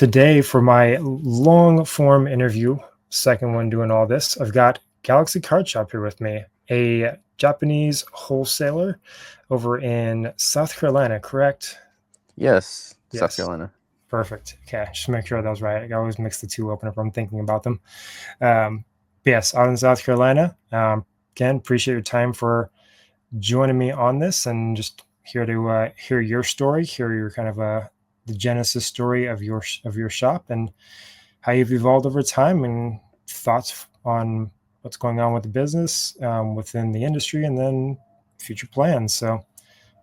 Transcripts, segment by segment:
Today, for my long form interview, second one doing all this, I've got Galaxy Card Shop here with me, a Japanese wholesaler over in South Carolina, correct? Yes, South Yes. Carolina. Perfect. Okay, just make sure that was right. I always mix the two up whenever I'm thinking about them. Um, but yes, out in South Carolina. Again, appreciate your time for joining me on this, and just here to hear your story, hear your kind of the genesis story of your shop, and how you've evolved over time, and thoughts on what's going on with the business, within the industry, and then future plans. So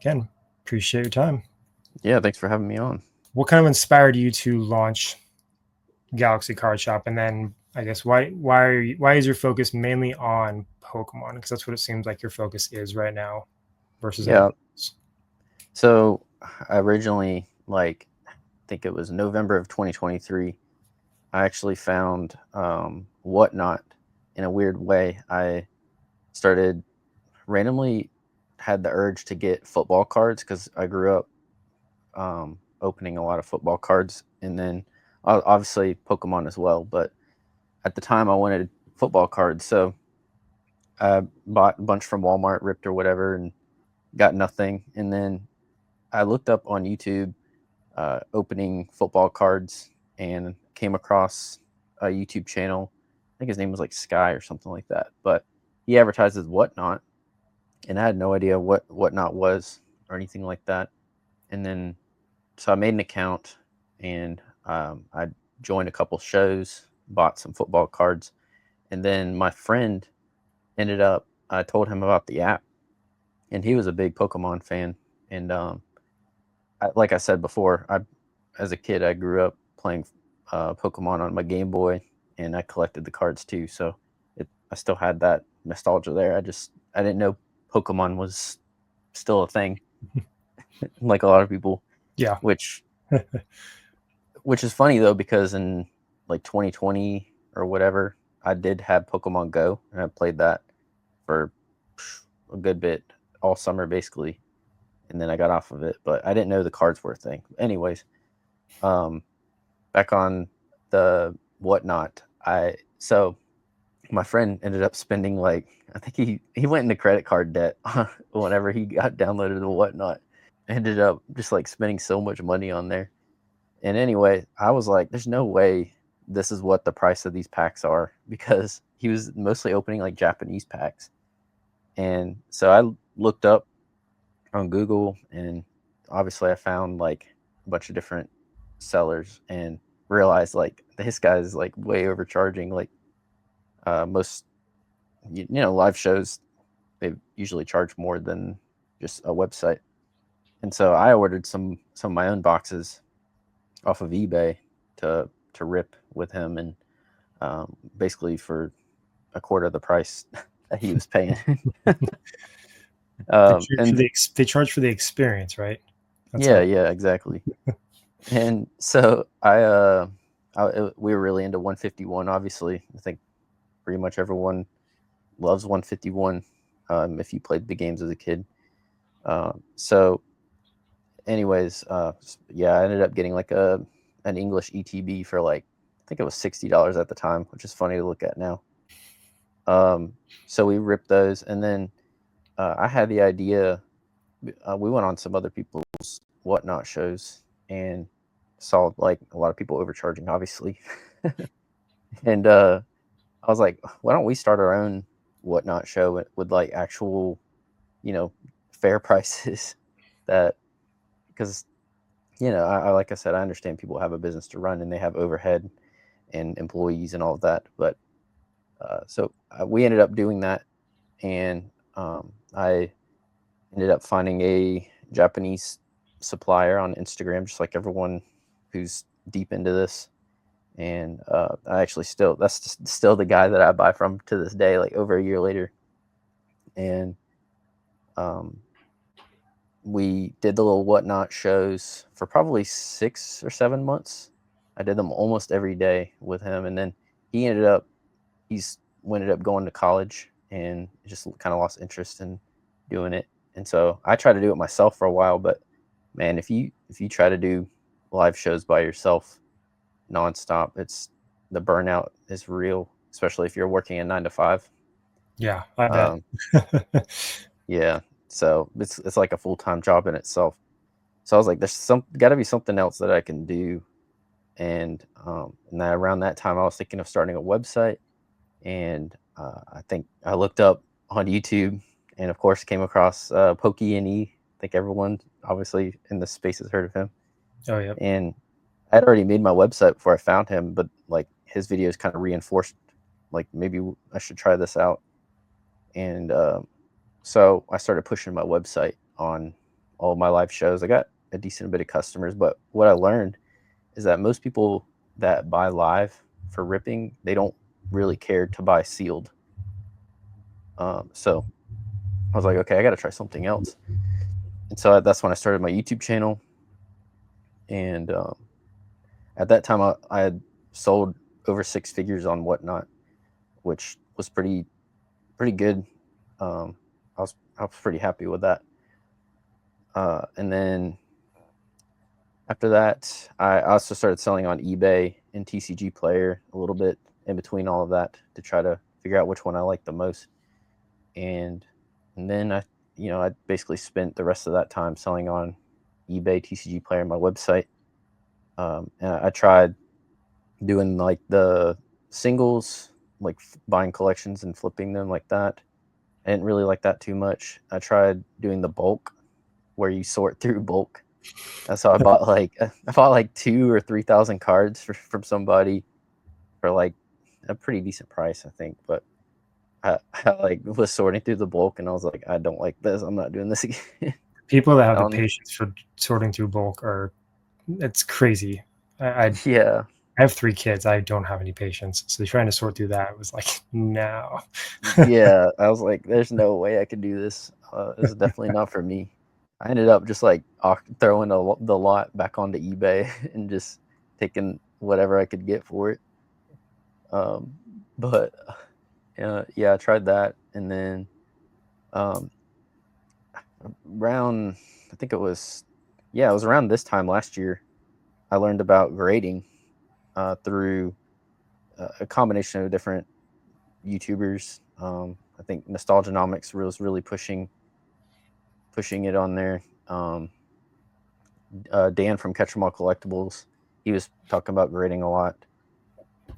again, appreciate your time. Yeah, thanks for having me on. What kind of inspired you to launch Galaxy Card Shop, and then I guess why is your focus mainly on Pokemon? Because that's what it seems like your focus is right now versus Yeah, anything else. so I originally, I think it was November of 2023, I actually found Whatnot in a weird way. I started randomly had the urge to get football cards because I grew up opening a lot of football cards, and then obviously Pokemon as well. But at the time, I wanted football cards, so I bought a bunch from Walmart, ripped or whatever, and got nothing. And then I looked up on YouTube opening football cards and came across a YouTube channel. I think his name was like Sky or something like that. But he advertises Whatnot, and I had no idea what Whatnot was or anything like that. And then so I made an account, and I joined a couple shows, bought some football cards, and then my friend ended up. I told him about the app, and he was a big Pokemon fan. And like I said before, as a kid I grew up playing Pokemon on my Game Boy, and I collected the cards too. So I still had that nostalgia there. I didn't know Pokemon was still a thing, like a lot of people, Yeah. which which is funny though because in like 2020 or whatever, I did have Pokemon Go, and I played that for a good bit all summer basically, and then I got off of it. But I didn't know the cards were a thing. Anyways, um, back on the Whatnot, I so my friend ended up spending like I think he went into credit card debt whenever he got downloaded the Whatnot. Ended up just like spending so much money on there. And anyway, I was like, "There's no way this is what the price of these packs are," because he was mostly opening like Japanese packs. And so I looked up on Google, and obviously I found like a bunch of different sellers and realized like this guy's like way overcharging. Like most, live shows, they usually charge more than just a website. And so I ordered some of my own boxes off of eBay to rip with him, and basically for a quarter of the price that he was paying. And They charge for the experience, right? That's yeah, how. yeah, exactly. And so we were really into 151. Obviously, I think pretty much everyone loves 151 if you played the games as a kid. So, anyways, yeah, I ended up getting like an English ETB for like I think it was $60 at the time, which is funny to look at now. So we ripped those, and then I had the idea. We went on some other people's Whatnot shows and saw like a lot of people overcharging, obviously. And I was like, why don't we start our own Whatnot show with like actual, you know, fair prices that because like I said, I understand people have a business to run and they have overhead and employees and all of that, but we ended up doing that, and I ended up finding a Japanese supplier on Instagram, just like everyone who's deep into this. And I actually still the guy that I buy from to this day, like over a year later. And um, we did the little Whatnot shows for probably 6 or 7 months. I did them almost every day with him, and then he ended up he's ended up going to college and just kind of lost interest in doing it. And so I tried to do it myself for a while, but man, if you try to do live shows by yourself, nonstop. The burnout is real, especially if you're working a 9 to 5. Yeah, I bet. Um, yeah, so it's like a full-time job in itself. So I was like, there's got to be something else that I can do. And around that time, I was thinking of starting a website. And I think I looked up on YouTube, and of course came across Pokey. I think everyone obviously in this space has heard of him. Oh, yep. And I had already made my website before I found him, but like his videos kind of reinforced, like maybe I should try this out. And so I started pushing my website on all my live shows. I got a decent bit of customers, but what I learned is that most people that buy live for ripping, they don't really care to buy sealed. So I was like, okay, I got to try something else. And so that's when I started my YouTube channel. And at that time, I had sold over 6 figures on Whatnot, which was pretty good. I was pretty happy with that. And then after that, I also started selling on eBay and TCG Player a little bit in between all of that to try to figure out which one I liked the most. And then I basically spent the rest of that time selling on eBay, TCG Player, my website. And I tried doing like the singles, like buying collections and flipping them like that. I didn't really like that too much. I tried doing the bulk, where you sort through bulk. So I bought like 2,000 or 3,000 cards from somebody for like a pretty decent price, I think. But I like was sorting through the bulk, and I was like, I don't like this. I'm not doing this again. People that have I the don't need. patience for sorting through bulk are it's crazy. I Yeah, I have 3 kids. I don't have any patience. So trying to sort through that was like, no. yeah. I was like, there's no way I could do this. It's definitely not for me. I ended up just like throwing the lot back onto eBay and just taking whatever I could get for it. Um, but yeah, I tried that, and then um, around I think it was yeah, it was around this time last year. I learned about grading through a combination of different YouTubers. I think Nostalgianomics was really pushing it on there. Dan from Catch 'em All Collectibles, he was talking about grading a lot,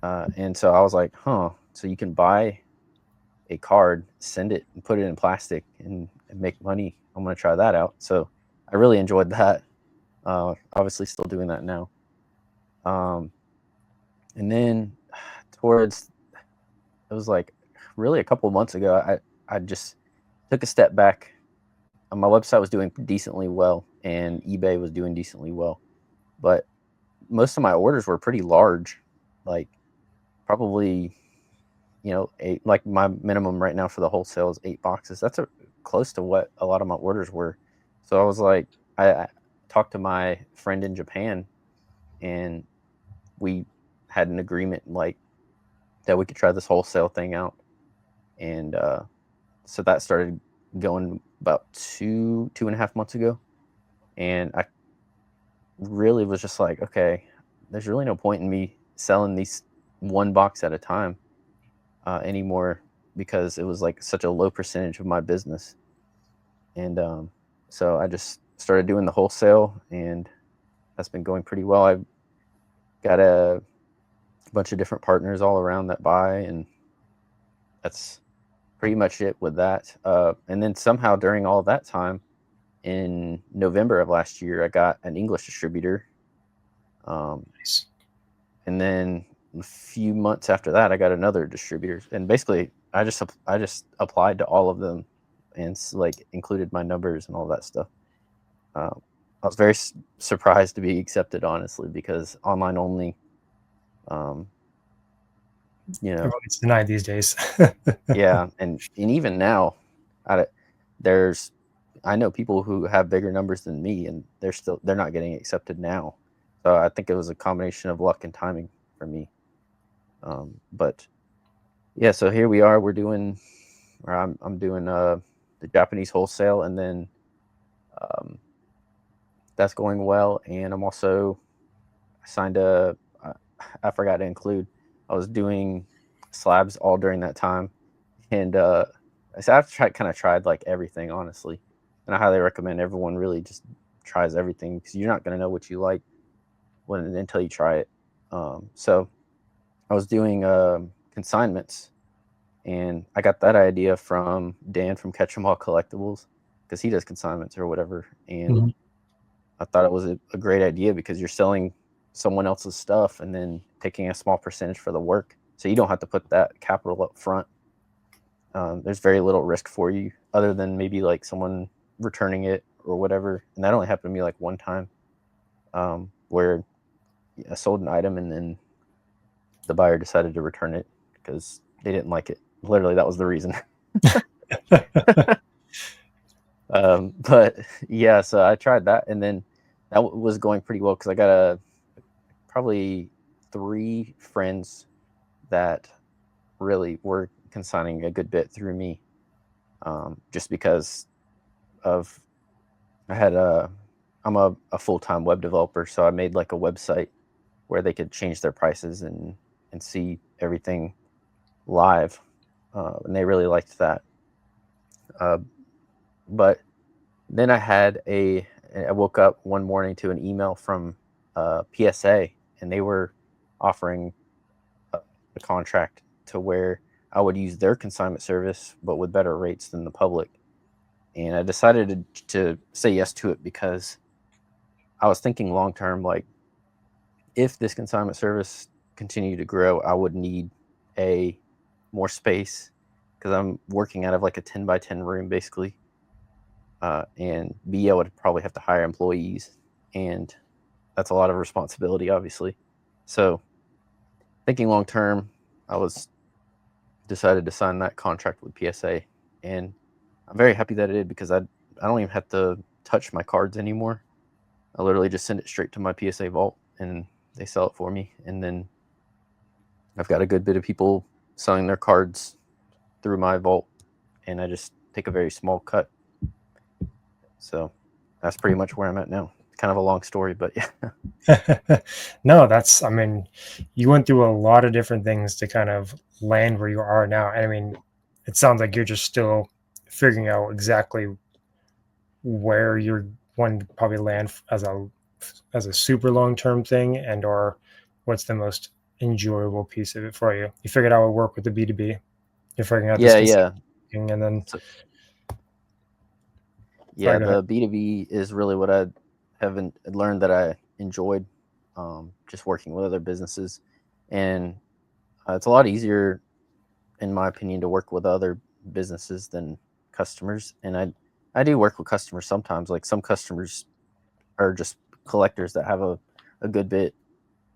and so I was like, huh. So you can buy a card, send it, and put it in plastic, and make money. I'm gonna try that out. So I really enjoyed that. Obviously, still doing that now. Um, and then towards it was like really a couple of months ago, I just took a step back. My website was doing decently well, and eBay was doing decently well, but most of my orders were pretty large, like probably eight. Like my minimum right now for the wholesale is 8 boxes. That's close to what a lot of my orders were. So I was like, I talked to my friend in Japan, and we had an agreement like that we could try this wholesale thing out, and so that started going about 2.5 months ago, and I really was just like, okay, there's really no point in me selling these one box at a time anymore, because it was like such a low percentage of my business. And so I just started doing the wholesale, and that's been going pretty well. I've got a bunch of different partners all around that buy, and that's pretty much it with that. And then somehow during all that time, in November of last year, I got an English distributor. Nice. And then a few months after that, I got another distributor. And basically, I just applied to all of them, and like included my numbers and all that stuff. I was very surprised to be accepted, honestly, because online only. Um, you know, Everyone's denied these days. yeah, and even now, I there's I know people who have bigger numbers than me, and they're not getting accepted now. So I think it was a combination of luck and timing for me. But yeah, so here we are. Or I'm doing the Japanese wholesale, and then that's going well. And I'm also signed I forgot to include, I was doing slabs all during that time, and so I've tried like everything, honestly, and I highly recommend everyone really just tries everything, because you're not going to know what you like until you try it. So I was doing consignments, and I got that idea from Dan from Catch 'em All Collectibles, because he does consignments or whatever, and Mhm. I thought it was a great idea, because you're selling someone else's stuff and then taking a small percentage for the work, so you don't have to put that capital up front. There's very little risk for you, other than maybe like someone returning it or whatever. And that only happened to me like one time, where I sold an item and then the buyer decided to return it because they didn't like it. Literally, that was the reason. But yeah, so I tried that, and then that was going pretty well, because I got probably 3 friends that really were consigning a good bit through me, just because of I had a I'm a full-time web developer, so I made like a website where they could change their prices and see everything live, and they really liked that. Uh, but then I woke up one morning to an email from PSA, and they were offering a contract to where I would use their consignment service, but with better rates than the public. And I decided to say yes to it, because I was thinking long term, like, if this consignment service continued to grow, I would need a more space, because I'm working out of like a 10 by 10 room basically, and B, I would probably have to hire employees, and that's a lot of responsibility, obviously. So thinking long term, I was decided to sign that contract with PSA, and I'm very happy that I did, because I don't even have to touch my cards anymore. I literally just send it straight to my PSA vault, and they sell it for me, and then I've got a good bit of people selling their cards through my vault, and I just take a very small cut. So that's pretty much where I'm at now. Kind of a long story, but yeah. No, I mean, you went through a lot of different things to kind of land where you are now. And I mean, it sounds like you're just still figuring out exactly where you're wanting to probably land as a super long term thing, and or what's the most enjoyable piece of it for you. You figured out what work with the B2B. You're figuring out this Yeah, consulting, yeah. and then So sorry, yeah, go ahead. the B2B is really what I haven't learned that I enjoyed, just working with other businesses. And it's a lot easier, in my opinion, to work with other businesses than customers. And I do work with customers sometimes. Like, some customers are just collectors that have a good bit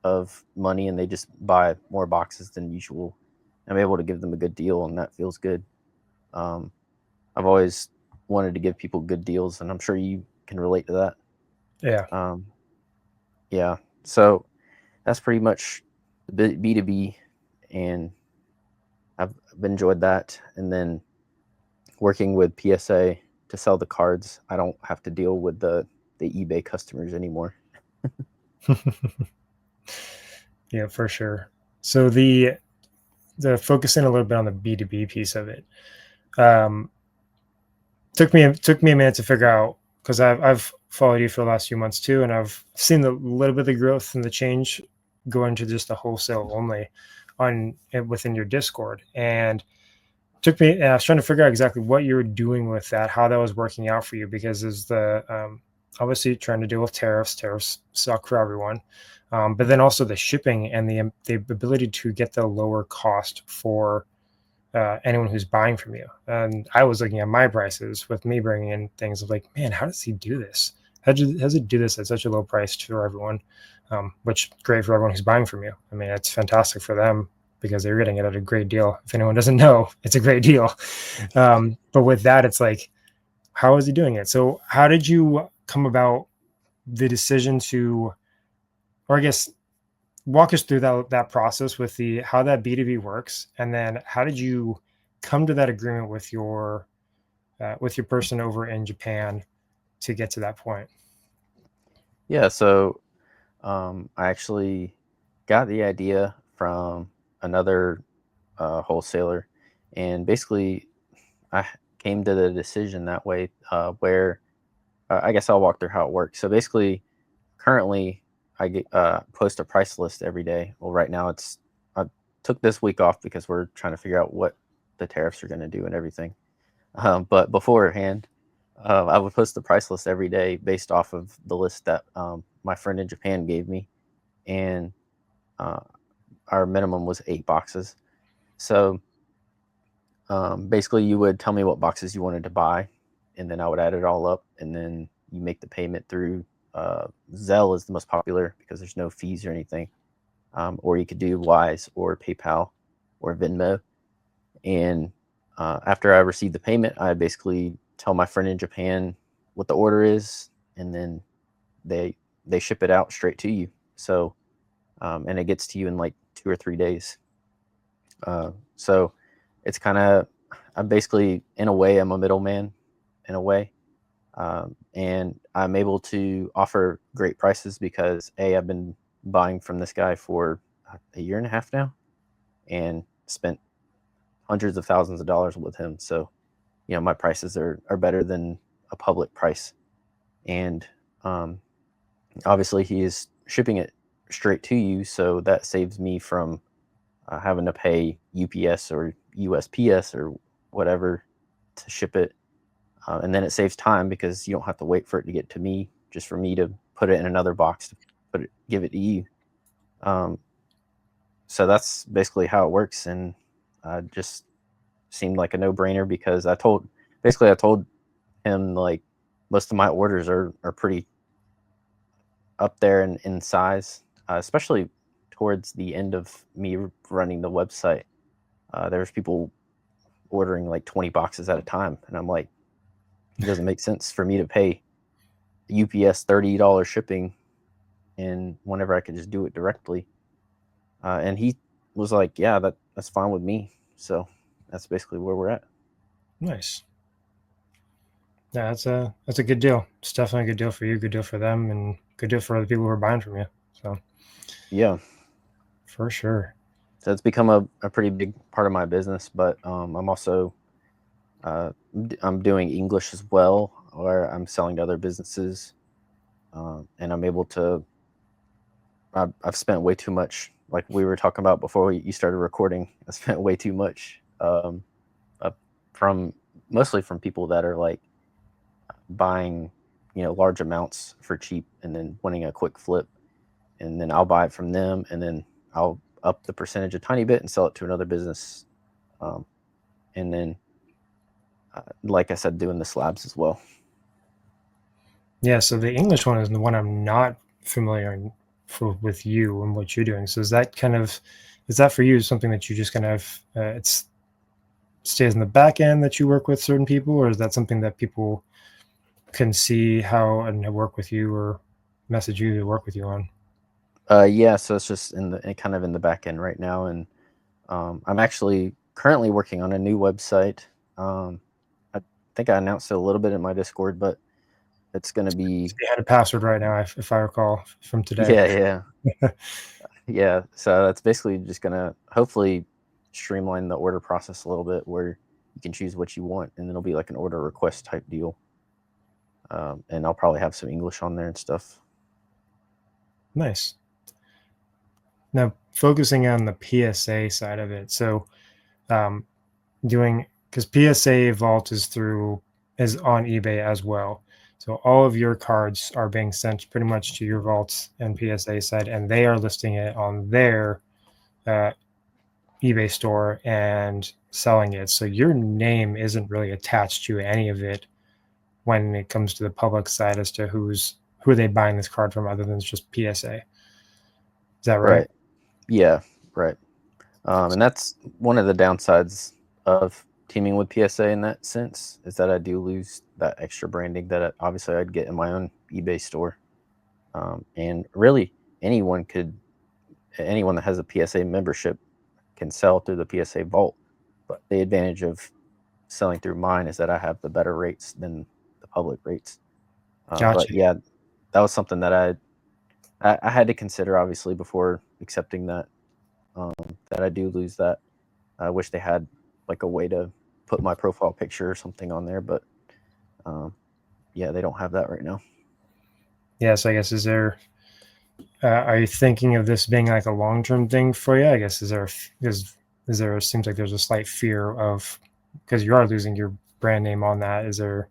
of money, and they just buy more boxes than usual. I'm able to give them a good deal, and that feels good. Um, I've always wanted to give people good deals, and I'm sure you can relate to that. Yeah. Um, yeah, so that's pretty much the B2B, and I've enjoyed that. And then working with PSA to sell the cards, I don't have to deal with the eBay customers anymore. Yeah, for sure. So the focusing a little bit on the B2B piece of it. Um, took me a minute to figure out, because I've followed you for the last few months too, and I've seen the little bit of the growth and the change going to just the wholesale only within your Discord. And I was trying to figure out exactly what you were doing with that, how that was working out for you, because there's obviously trying to deal with tariffs. Tariffs suck for everyone, but then also the shipping and the ability to get the lower cost for anyone who's buying from you. And I was looking at my prices with me bringing in things of like, man, how does he do this? How does he do this at such a low price for everyone? Which great for everyone who's buying from you. I mean, it's fantastic for them because they're getting it at a great deal. If anyone doesn't know, it's a great deal. But with that, it's like, how is he doing it? So how did you come about the decision to, or I guess walk us through that process with the how that B2B works, and then how did you come to that agreement with your person over in Japan to get to that point? Yeah, so I actually got the idea from another wholesaler, and basically I came to the decision that way where I guess I'll walk through how it works. So basically, currently I get post a price list every day. Well, right now I took this week off because we're trying to figure out what the tariffs are going to do and everything. But beforehand, I would post the price list every day based off of the list that my friend in Japan gave me, and uh, our minimum was 8 boxes. So basically, you would tell me what boxes you wanted to buy, and then I would add it all up, and then you make the payment through Zelle is the most popular because there's no fees or anything. Or you could do Wise or PayPal or Venmo. And after I receive the payment, I basically tell my friend in Japan what the order is, and then they ship it out straight to you. So and it gets to you in like 2 or 3 days. So it's kind of I'm basically in a way I'm a middleman in a way, and I'm able to offer great prices because I've been buying from this guy for a year and a half now, and spent hundreds of thousands of dollars with him. So my prices are better than a public price, and um, obviously he is shipping it straight to you, so that saves me from having to pay UPS or USPS or whatever to ship it. And then it saves time because you don't have to wait for it to get to me, just for me to put it in another box to give it to you. Um, so that's basically how it works, and just seemed like a no brainer because I told him like most of my orders are pretty up there in size, especially towards the end of me running the website. There's people ordering like 20 boxes at a time, and I'm like, it doesn't make sense for me to pay UPS $30 shipping, and whenever I could just do it directly. And he was like, yeah, that's fine with me. So that's basically where we're at. Nice. Yeah, that's a good deal. It's definitely a good deal for you, good deal for them, and good deal for the people who are buying from you. So Yeah. for sure. So it's become a pretty big part of my business, but I'm also I'm doing English as well, where I'm selling to other businesses, and I'm able to. I've spent way too much, like we were talking about before you started recording. I spent way too much uh, from mostly from people that are like buying, large amounts for cheap and then wanting a quick flip, and then I'll buy it from them, and then I'll up the percentage a tiny bit and sell it to another business, um, and then, like I said, doing the slabs as well. Yeah, so the English one is the one I'm not familiar with you and what you're doing. So is that for you something that you just kind of it's stays in the back end that you work with certain people, or is that something that people can see how and work with you or message you to work with you on? Yeah, so it's just kind of in the back end right now, and I'm actually currently working on a new website. I think I announced it a little bit in my Discord, but it's going to be They had a password right now, if I recall from today. yeah, yeah, yeah. So that's basically just going to hopefully streamline the order process a little bit, where you can choose what you want, and it'll be like an order request type deal. And I'll probably have some English on there and stuff. Nice. Now focusing on the PSA side of it, so um, doing because PSA Vault is on eBay as well. So all of your cards are being sent pretty much to your vaults and PSA side, and they are listing it on their uh, eBay store and selling it. So your name isn't really attached to any of it when it comes to the public side as to who are they buying this card from, other than just PSA. Is that right? Right. Yeah. Right. And that's one of the downsides of teaming with PSA in that sense, is that I do lose that extra branding that obviously I'd get in my own eBay store. And really, anyone could, anyone that has a PSA membership can sell through the PSA vault. But the advantage of selling through mine is that I have the better rates than the public rates. But Gotcha. yeah, that was something that I had to consider obviously before accepting that that I do lose that. I wish they had like a way to put my profile picture or something on there, but yeah, they don't have that right now. Yeah, so I guess are you thinking of this being like a long term thing for you? I guess is there seems like there's a slight fear of because you are losing your brand name on that. Is there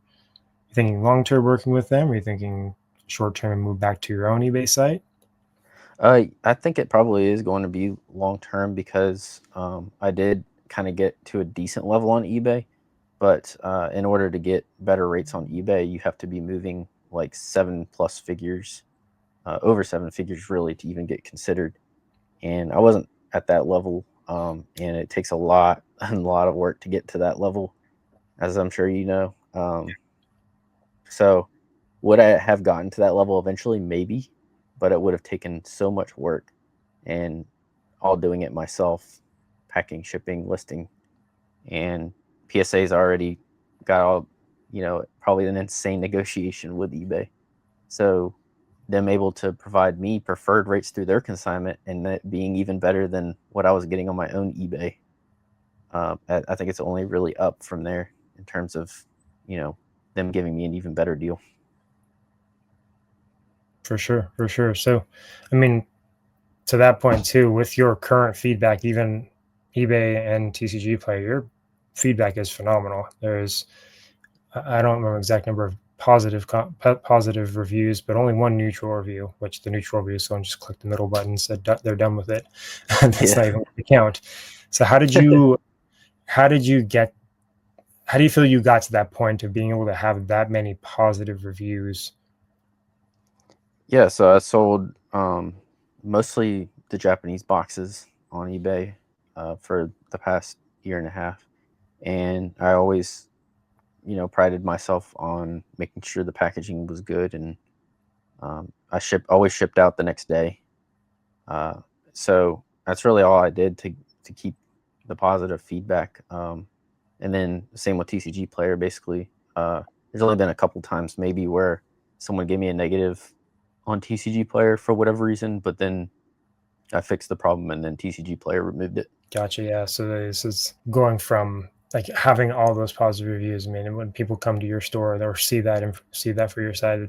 you thinking long term working with them? Or are you thinking short term and move back to your own eBay site? I think it probably is going to be long term because I did kind of get to a decent level on eBay, but in order to get better rates on eBay, you have to be moving like 7+ figures, over 7 figures really to even get considered. And I wasn't at that level, and it takes a lot, a lot of work to get to that level, as I'm sure you know. So would I have gotten to that level eventually? Maybe, but it would have taken so much work and all doing it myself, packing, shipping, listing, and PSA's already got all, probably an insane negotiation with eBay. So them able to provide me preferred rates through their consignment and that being even better than what I was getting on my own eBay. I think it's only really up from there in terms of, them giving me an even better deal. For sure, for sure. So, I mean, to that point too, with your current feedback, even eBay and TCG Player, your feedback is phenomenal. There's I don't remember the exact number of positive reviews, but only one neutral review, which the neutral review someone just clicked the middle button and said they're done with it. And that's Yeah. not even the count. So how did you get how do you feel you got to that point of being able to have that many positive reviews? Yeah, so I sold mostly the Japanese boxes on eBay for the past year and a half, and I always, prided myself on making sure the packaging was good, and I always shipped out the next day. Uh, so that's really all I did to keep the positive feedback. And then same with TCG Player, basically. There's only been a couple times maybe where someone gave me a negative on TCG Player for whatever reason, but then I fixed the problem and then TCG Player removed it. Gotcha. Yeah. So this is going from like having all those positive reviews. I mean, and when people come to your store, they'll see that and see that for your site.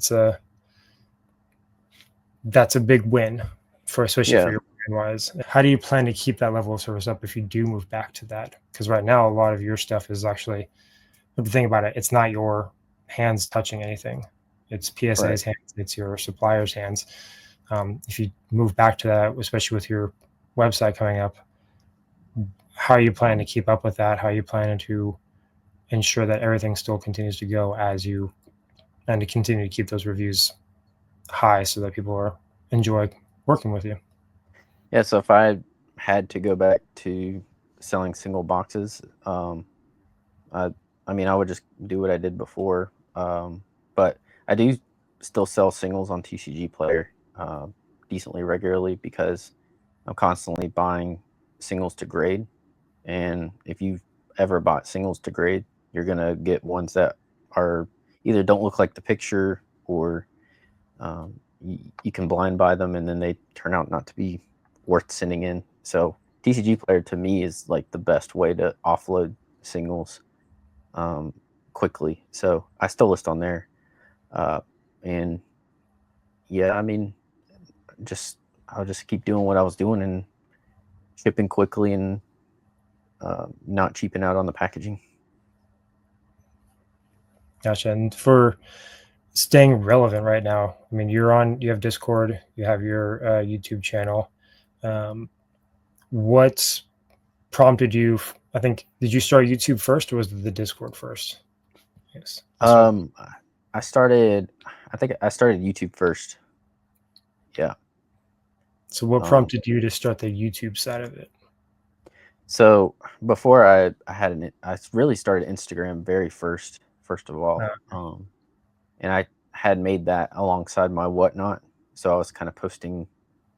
That's a big win for especially for Yeah, your brand wise. How do you plan to keep that level of service up if you do move back to that? Because right now a lot of your stuff is actually but the thing about it, it's not your hands touching anything. It's right. PSA's hands, it's your supplier's hands. If you move back to that, especially with your website coming up, how are you planning to keep up with that? How are you planning to ensure that everything still continues to go as you and to continue to keep those reviews high so that people are enjoy working with you? Yeah, so if I had to go back to selling single boxes, I I mean, I would just do what I did before. But I do still sell singles on TCG Player decently regularly because I'm constantly buying singles to grade. And if you've ever bought singles to grade, you're gonna get ones that are either don't look like the picture or you can blind buy them and then they turn out not to be worth sending in. So TCG Player to me is like the best way to offload singles um, quickly. So I still list on there. Uh, and yeah, I mean, just I'll just keep doing what I was doing and shipping quickly and not cheaping out on the packaging. Gotcha. And for staying relevant right now, I mean, you have Discord, you have your YouTube channel. Um, what prompted you? I think, did you start YouTube first or was it the Discord first? Yes. This was, Um, I started. I think I started YouTube first. Yeah. so what Um, prompted you to start the YouTube side of it? so before I had I really started Instagram very first of all. And I had made that alongside my whatnot. So I was kind of posting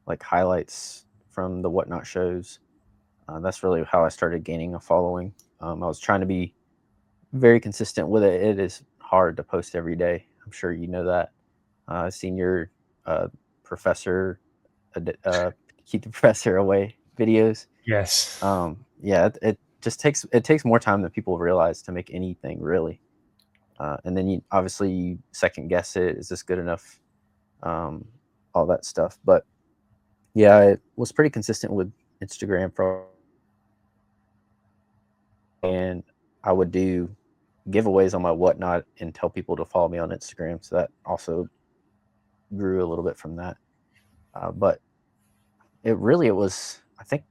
like highlights from the whatnot shows. That's really how I started gaining a following. I was trying to be very consistent with it. It is hard to post every day. I'm sure you know that. I've seen your uh, professor keep the professor away videos. Yes. Yeah, it just takes more time than people realize to make anything really. And then you obviously you second guess it. Is this good enough? Um, all that stuff. But yeah, it was pretty consistent with Instagram for, and I would do giveaways on my whatnot and tell people to follow me on Instagram. So that also grew a little bit from that. But it was, I think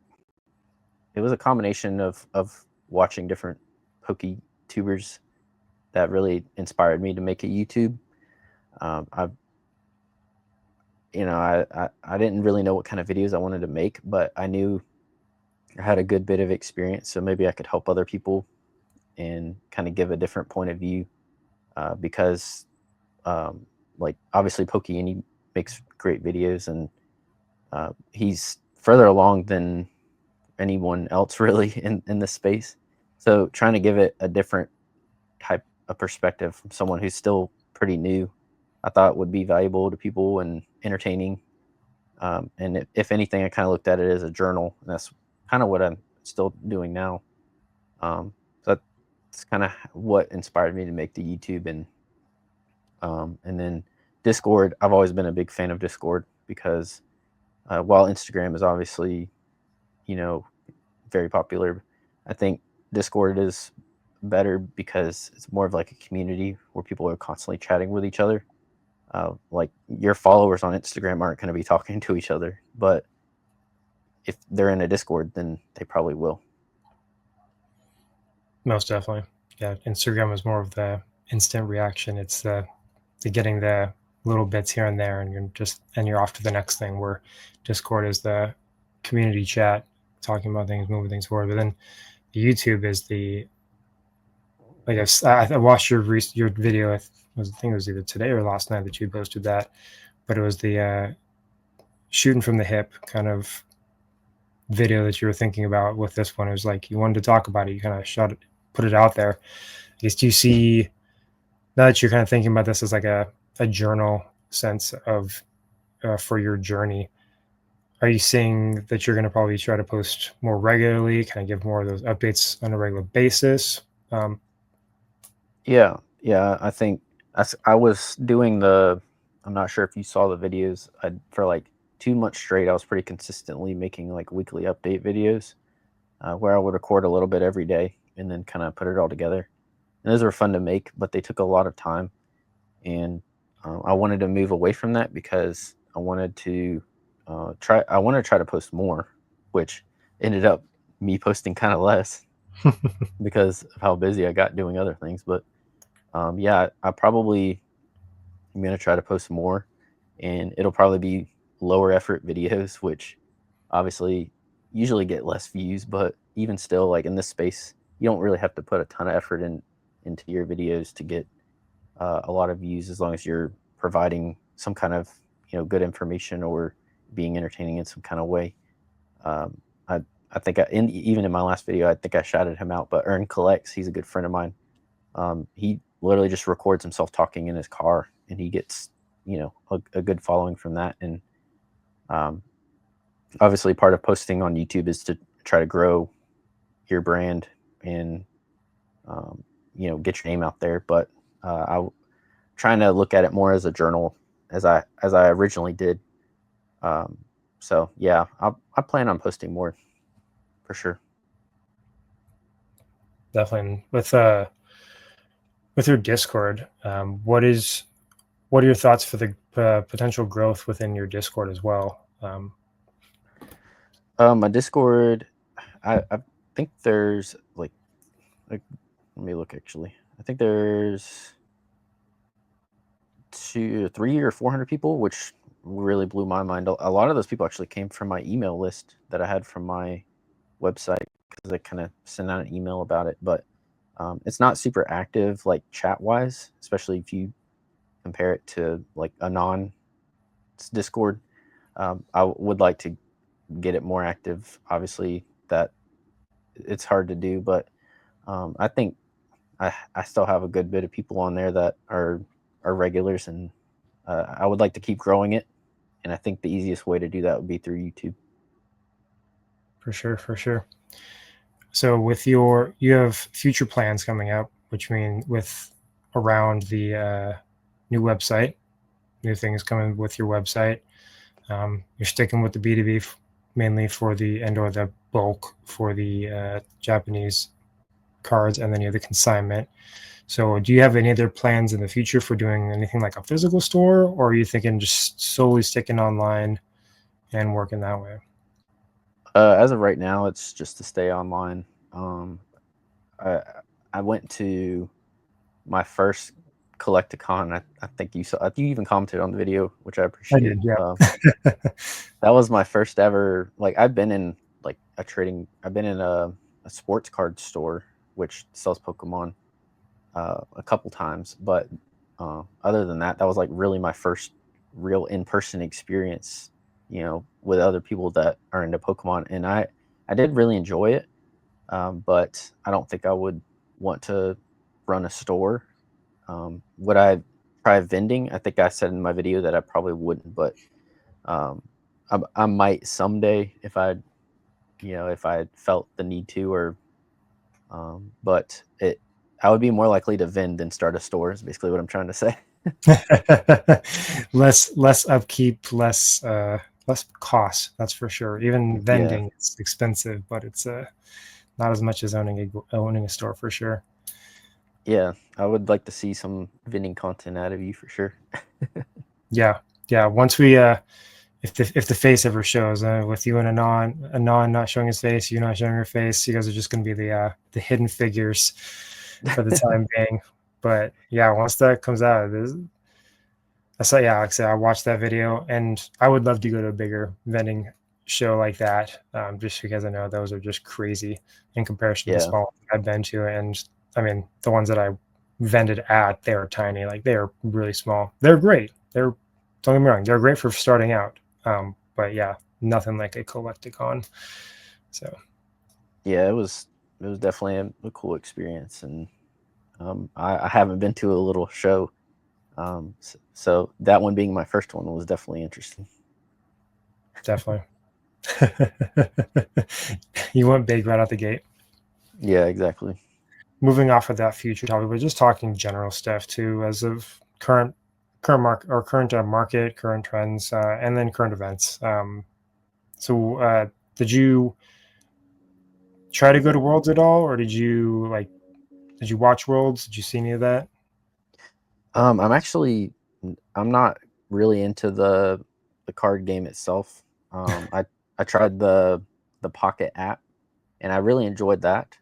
it was a combination of watching different pokey tubers that really inspired me to make a YouTube. I I didn't really know what kind of videos I wanted to make, but I knew I had a good bit of experience, so maybe I could help other people and kind of give a different point of view. Because like obviously Pokey and he makes great videos, and he's further along than anyone else really in this space. So trying to give it a different type of perspective from someone who's still pretty new, I thought would be valuable to people and entertaining. And if anything, I kind of looked at it as a journal, and that's kind of what I'm still doing now. So that's kind of what inspired me to make the YouTube, and then Discord. I've always been a big fan of Discord because while Instagram is obviously, you know, very popular, I think Discord is better because it's more of like a community where people are constantly chatting with each other. Like your followers on Instagram aren't going to be talking to each other, but if they're in a Discord, then they probably will. Most definitely. Yeah, Instagram is more of the instant reaction. It's the getting the little bits here and there, and you're off to the next thing. Where Discord is the community chat, talking about things, moving things forward. But then YouTube is the, I guess I watched your video. I think it was either today or last night that you posted that, but it was the shooting from the hip kind of video that you were thinking about with this one. It was like you wanted to talk about it. You kind of shot it, put it out there. I guess, do you see, now that you're kind of thinking about this as like a journal sense of for your journey, are you seeing that you're going to probably try to post more regularly, kind of give more of those updates on a regular basis? Um, Yeah, yeah. I think I was doing the. I'm not sure if you saw the videos. For like 2 months straight, I was pretty consistently making like weekly update videos, where I would record a little bit every day and then kind of put it all together. And those were fun to make, but they took a lot of time. And I wanted to move away from that because I wanted to try. I wanted to try to post more, which ended up me posting kind of less because of how busy I got doing other things. But yeah, I probably am gonna try to post more, and it'll probably be lower effort videos, which obviously usually get less views. But even still, like in this space, you don't really have to put a ton of effort into your videos to get a lot of views, as long as you're providing some kind of good information or being entertaining in some kind of way. Um, I I think even in my last video, I think I shouted him out, but Earn Collects, he's a good friend of mine. He literally just records himself talking in his car, and he gets a good following from that. And um, obviously, part of posting on YouTube is to try to grow your brand and um, get your name out there. But I trying to look at it more as a journal, as I originally did. Um, so yeah, I plan on posting more for sure. Definitely. With your Discord, what are your thoughts for the potential growth within your Discord as well? My Discord, I think there's like let me look actually. I think there's 300 or 400 people, which really blew my mind. A lot of those people actually came from my email list that I had from my website because I kind of sent out an email about it. But it's not super active like chat wise, especially if you compare it to like a non Discord. I would like to get it more active. Obviously, that it's hard to do, but I think I still have a good bit of people on there that are regulars, and I would like to keep growing it. And I think the easiest way to do that would be through YouTube. For sure, for sure. So with your you have future plans coming up, which mean with around the new website, new things coming with your website. You're sticking with the B2B mainly for the and or the bulk for the Japanese cards, and then you have the consignment. So do you have any other plans in the future for doing anything like a physical store, or are you thinking just solely sticking online and working that way? As of right now, it's just to stay online. I I went to my first Collecticon. I think you saw. I think you even commented on the video, which I I appreciate. did, yeah. That was my first ever. Like I've been in like a trading. I've been in a sports card store which sells Pokemon a couple times, but other than that, that was like really my first real in person experience. You know, with other people that are into Pokemon, and I did really enjoy it. But I don't think I would want to run a store. Would I try vending? I think I said in my video that I probably wouldn't, but um, I might someday if if I felt the need to, or but I would be more likely to vend than start a store. Is basically what I'm trying to say. Less upkeep, less cost, that's for sure. Even Yeah, vending is expensive, but it's not as much as owning a store for sure. yeah, I would like to see some vending content out of you for sure. Yeah, yeah. Once we if the face ever shows, with you and Anon not showing his face, you not showing your face, you guys are just going to be the hidden figures for the time being. But yeah, once that comes out, I saw, yeah, like I said, I watched that video, and I would love to go to a bigger vending show like that, just because I know those are just crazy in comparison to the Yeah, small ones I've been to. And I mean, the ones that I vended at, they are tiny, like they are really small. They're great. Don't get me wrong, they're great for starting out. But yeah, nothing like a Collecticon. So yeah, it was definitely a cool experience, and I haven't been to a little show. So that one being my first one was definitely interesting. definitely, you went big right out the gate. Yeah, exactly. Moving off of that future topic, but just talking general stuff too, as of current market or current market, current trends, and then current events. So, did you try to go to Worlds at all, or did you watch Worlds? Did you see any of that? I'm not really into the card game itself. I tried the Pocket app, and I really enjoyed that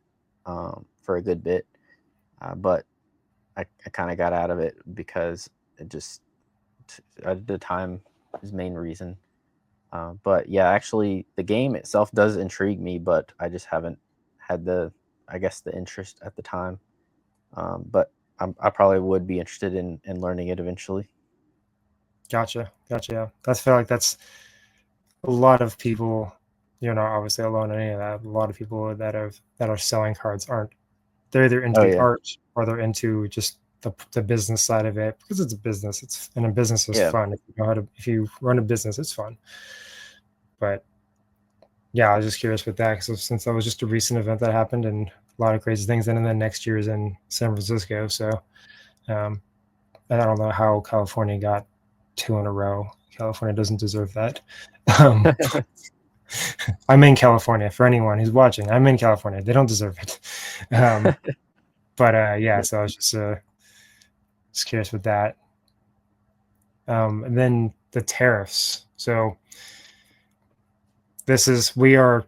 for a good bit, but I kind of got out of it because it just at the time is main reason. But yeah, actually, the game itself does intrigue me, but I just haven't had I guess, the interest at the time. But I probably would be interested in learning it eventually. Gotcha, gotcha. Yeah, that's feel like that's a lot of people. You're not obviously alone in any of that. A lot of people that are selling cards aren't. They're either into Oh the yeah, art or they're into just the business side of it, because it's a business. It's and a business is yeah, fun. If you run a business, it's fun. But yeah, I was just curious with that, because since that was just a recent event that happened and a lot of crazy things, and then next year is in San Francisco. So um, and I don't know how California got two in a row. California doesn't deserve that. Um, I'm in California for anyone who's watching. I'm in California. They don't deserve it. Um, but yeah, so I was just curious with that. And then the tariffs. So we are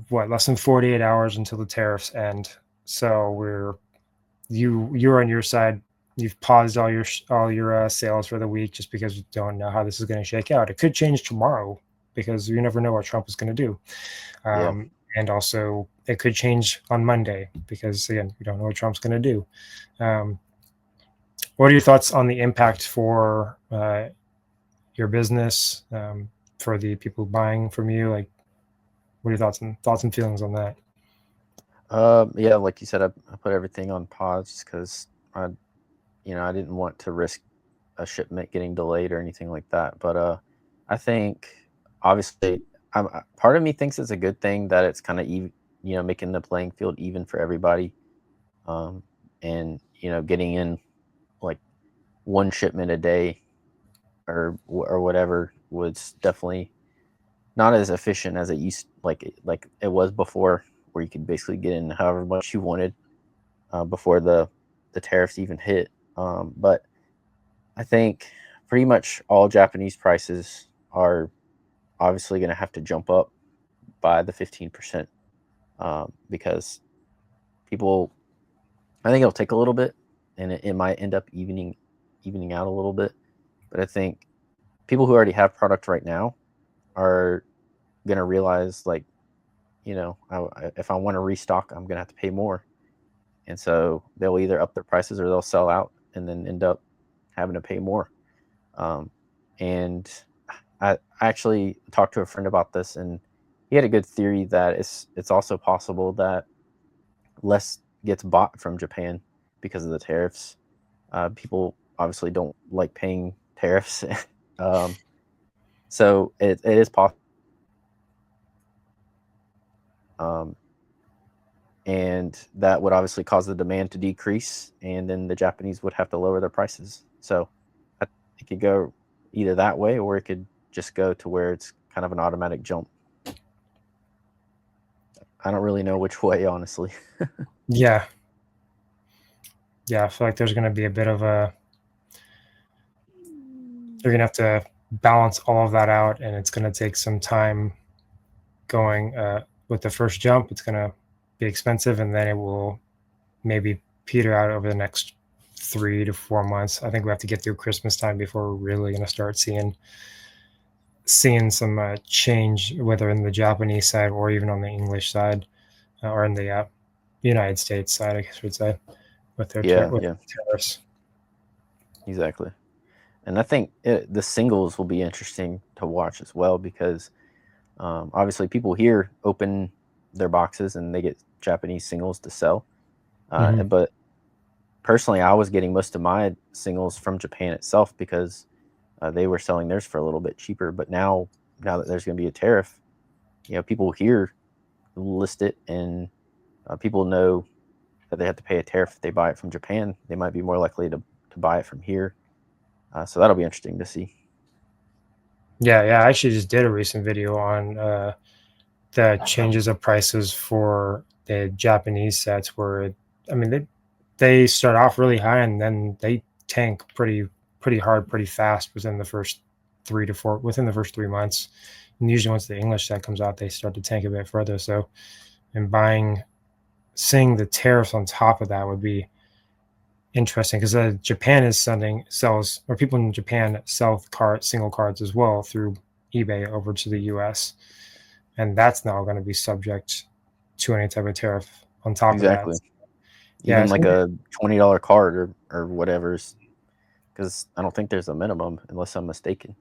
what, less than 48 hours until the tariffs end. So you're on your side. You've paused all your sales for the week just because you don't know how this is going to shake out. It could change tomorrow because you never know what Trump is going to do. yeah. And also, it could change on Monday because, again, you don't know what Trump's going to do. Um, what are your thoughts on the impact for your business, for the people buying from you? Like, what are your thoughts and feelings on that? Yeah, like you said, I put everything on pause just because I didn't want to risk a shipment getting delayed or anything like that. But I think obviously part of me thinks it's a good thing that it's kind of making the playing field even for everybody, and getting in like one shipment a day or whatever was definitely not as efficient as it used like it was before, where you could basically get in however much you wanted before the tariffs even hit. But I think pretty much all Japanese prices are obviously going to have to jump up by the 15%, because people, I think it'll take a little bit, and it might end up evening out a little bit. But I think people who already have product right now are going to realize, like, if I want to restock, I'm going to have to pay more. And so they'll either up their prices or they'll sell out and then end up having to pay more. And I actually talked to a friend about this, and he had a good theory that it's also possible that less gets bought from Japan because of the tariffs. People obviously don't like paying tariffs. So it is possible. And that would obviously cause the demand to decrease, and then the Japanese would have to lower their prices. So it could go either that way, or it could just go to where it's kind of an automatic jump. I don't really know which way, honestly. Yeah. I feel like there's going to be a bit of a, you're going to have to balance all of that out, and it's going to take some time going with the first jump. It's going to be expensive, and then it will maybe peter out over the next 3 to 4 months. I think we have to get through Christmas time before we're really going to start seeing some change, whether in the Japanese side or even on the English side, or in the United States side, I guess we'd say, with their tariffs. Exactly. And I think the singles will be interesting to watch as well, because obviously people here open their boxes and they get Japanese singles to sell. But personally, I was getting most of my singles from Japan itself, because they were selling theirs for a little bit cheaper. But now that there's going to be a tariff, people here list it, and people know that they have to pay a tariff if they buy it from Japan. They might be more likely to buy it from here. So that'll be interesting to see. Yeah, I actually just did a recent video on the changes of prices for the Japanese sets, where I mean they start off really high and then they tank pretty hard, pretty fast within the first 3 months. And usually once the English set comes out, they start to tank a bit further. So, and seeing the tariffs on top of that would be interesting, because Japan sells, or people in Japan sell single cards as well through eBay over to the US, and that's now going to be subject to any type of tariff on top of that. Even like a $20 card or whatever, because I don't think there's a minimum, unless I'm mistaken.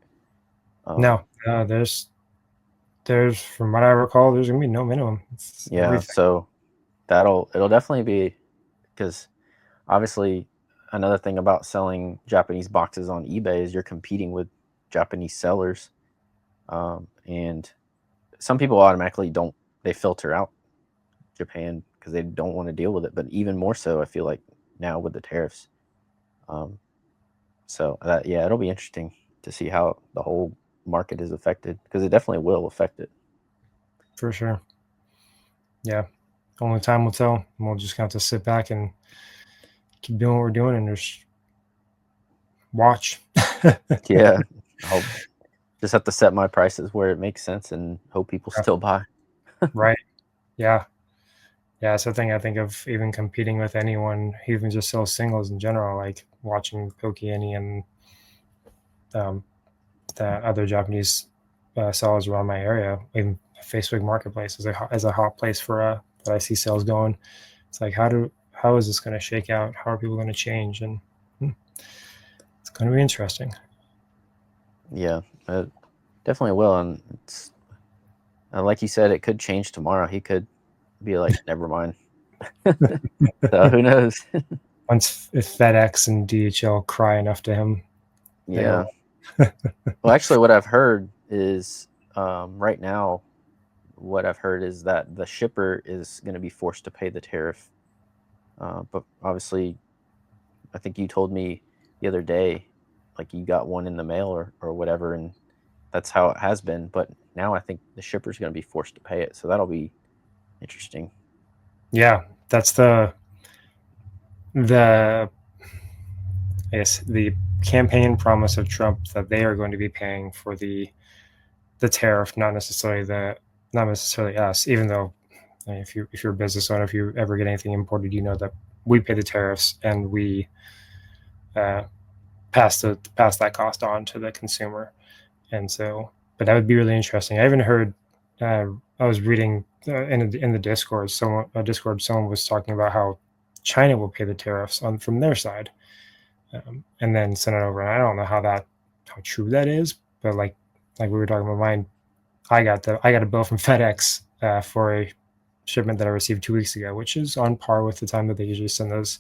No, there's from what I recall, there's gonna be no minimum. So it'll definitely be, because obviously another thing about selling Japanese boxes on eBay is you're competing with Japanese sellers, and some people automatically they filter out Japan because they don't want to deal with it. But even more so, I feel like now with the tariffs. So it'll be interesting to see how the whole market is affected, because it definitely will affect it. For sure. Yeah. Only time will tell. And we'll just have to sit back and keep doing what we're doing and just watch. Yeah. I'll just have to set my prices where it makes sense and hope people still buy. Right. Yeah. Yeah. So I think of even competing with anyone, even just sell singles in general, like watching Pokémon and the other Japanese sellers around my area. Even Facebook Marketplace is a hot place for that I see sales going. It's like, how is this going to shake out? How are people going to change? And it's going to be interesting. Yeah, it definitely will. And it's like you said, it could change tomorrow. He could be like, never mind. So who knows? Once if FedEx and DHL cry enough to him. Yeah. Well, actually, what I've heard is right now, what I've heard is that the shipper is going to be forced to pay the tariff. But obviously, I think you told me the other day, like you got one in the mail or whatever, and that's how it has been. But now I think the shipper's going to be forced to pay it. So that'll be interesting. Yeah, that's the I guess the campaign promise of Trump that they are going to be paying for the tariff, not necessarily us. Even though if you're a business owner, if you ever get anything imported, you know that we pay the tariffs and we uh, pass that cost on to the consumer. And so, but that would be really interesting. I even heard I was reading in the Discord someone was talking about how China will pay the tariffs on from their side, and then send it over. And I don't know how true that is, but like we were talking about mine, I got a bill from FedEx for a shipment that I received 2 weeks ago, which is on par with the time that they usually send those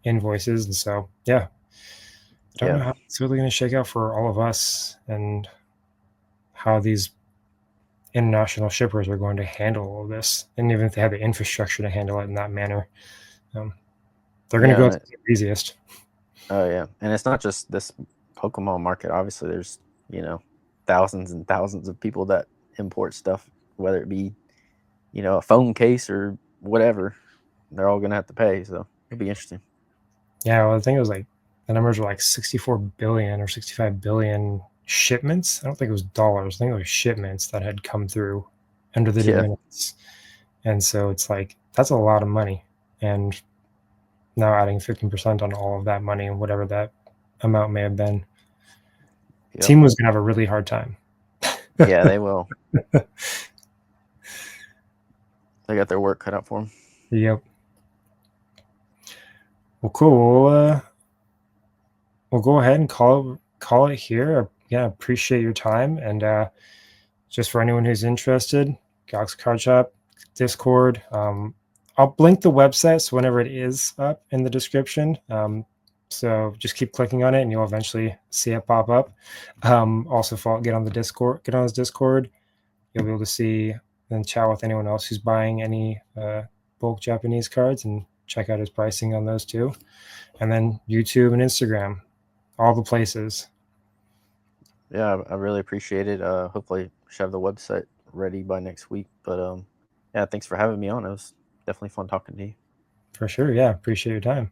invoices. And so, yeah, I don't Yeah, know how it's really going to shake out for all of us and how these international shippers are going to handle all of this, and even if they have the infrastructure to handle it in that manner, um, they're going to yeah, go to the easiest. oh yeah, and it's not just this Pokemon market. Obviously, there's thousands and thousands of people that import stuff, whether it be a phone case or whatever. They're all gonna have to pay, so it'll be interesting. Yeah, well, I think it was like the numbers were like 64 billion or 65 billion shipments. I don't think it was dollars. I think it was shipments that had come through under the de Yeah, minimis. And so it's like that's a lot of money. And now adding 15% on all of that money and whatever that amount may have been, yep, team was gonna have a really hard time. yeah, they will. They got their work cut out for them. Yep. Well, cool. We'll go ahead and call it here. Yeah, appreciate your time. And just for anyone who's interested, Gox Card Shop, Discord. I'll link the website so whenever it is up in the description. So just keep clicking on it, and you'll eventually see it pop up. Also, get on the Discord. Get on his Discord. You'll be able to see and chat with anyone else who's buying any bulk Japanese cards, and check out his pricing on those too. And then YouTube and Instagram, all the places. Yeah, I really appreciate it. Hopefully, should have the website ready by next week. But yeah, thanks for having me on. It was definitely fun talking to you. For sure. Yeah. Appreciate your time.